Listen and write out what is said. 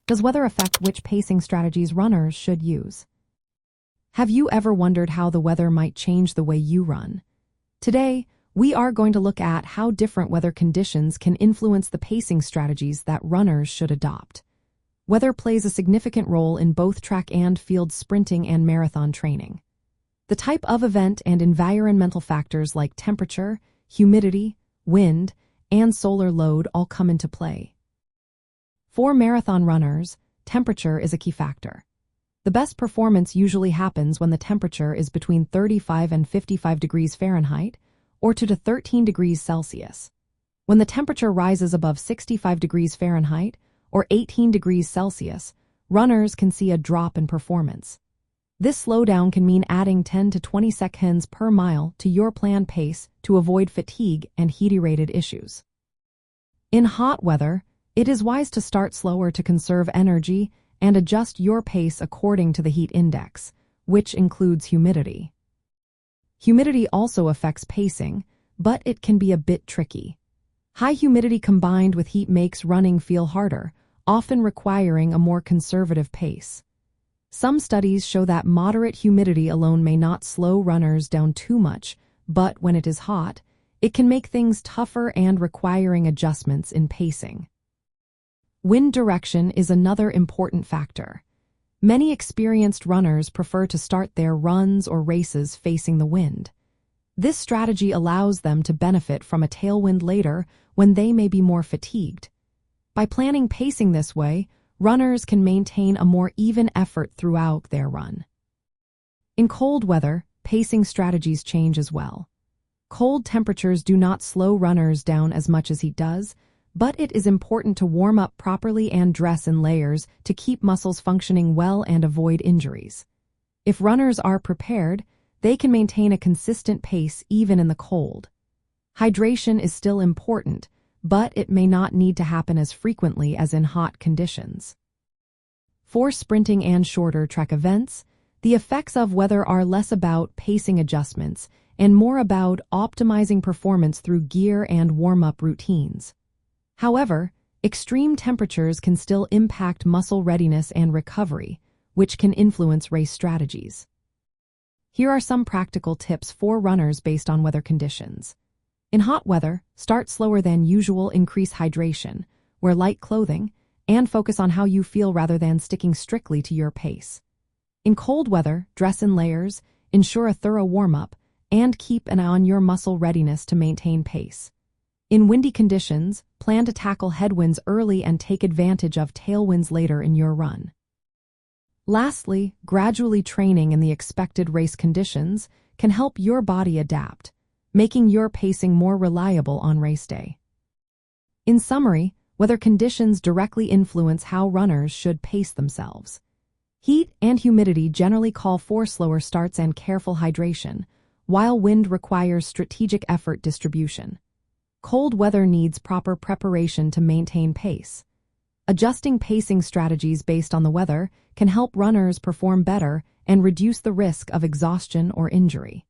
Does weather affect which pacing strategies runners should use? Have you ever wondered how the weather might change the way you run? Today, we are going to look at how different weather conditions can influence the pacing strategies that runners should adopt. Weather plays a significant role in both track and field sprinting and marathon training. The type of event and environmental factors like temperature, humidity, wind, and solar load all come into play. For marathon runners, temperature is a key factor. The best performance usually happens when the temperature is between 35 and 55 degrees Fahrenheit, or 2 to 13 degrees Celsius. When the temperature rises above 65 degrees Fahrenheit, or 18 degrees Celsius, runners can see a drop in performance. This slowdown can mean adding 10 to 20 seconds per mile to your planned pace to avoid fatigue and heat-related issues. In hot weather, it is wise to start slower to conserve energy and adjust your pace according to the heat index, which includes humidity. Humidity also affects pacing, but it can be a bit tricky. High humidity combined with heat makes running feel harder, often requiring a more conservative pace. Some studies show that moderate humidity alone may not slow runners down too much, but when it is hot, it can make things tougher and requiring adjustments in pacing. Wind direction is another important factor. Many experienced runners prefer to start their runs or races facing the wind. This strategy allows them to benefit from a tailwind later when they may be more fatigued. By planning pacing this way, runners can maintain a more even effort throughout their run. In cold weather, pacing strategies change as well. Cold temperatures do not slow runners down as much as heat does, but it is important to warm up properly and dress in layers to keep muscles functioning well and avoid injuries. If runners are prepared, they can maintain a consistent pace even in the cold. Hydration is still important, but it may not need to happen as frequently as in hot conditions. For sprinting and shorter track events, the effects of weather are less about pacing adjustments and more about optimizing performance through gear and warm-up routines. However, extreme temperatures can still impact muscle readiness and recovery, which can influence race strategies. Here are some practical tips for runners based on weather conditions. In hot weather, start slower than usual, increase hydration, wear light clothing, and focus on how you feel rather than sticking strictly to your pace. In cold weather, dress in layers, ensure a thorough warm-up, and keep an eye on your muscle readiness to maintain pace. In windy conditions, plan to tackle headwinds early and take advantage of tailwinds later in your run. Lastly, gradually training in the expected race conditions can help your body adapt, making your pacing more reliable on race day. In summary, weather conditions directly influence how runners should pace themselves. Heat and humidity generally call for slower starts and careful hydration, while wind requires strategic effort distribution. Cold weather needs proper preparation to maintain pace. Adjusting pacing strategies based on the weather can help runners perform better and reduce the risk of exhaustion or injury.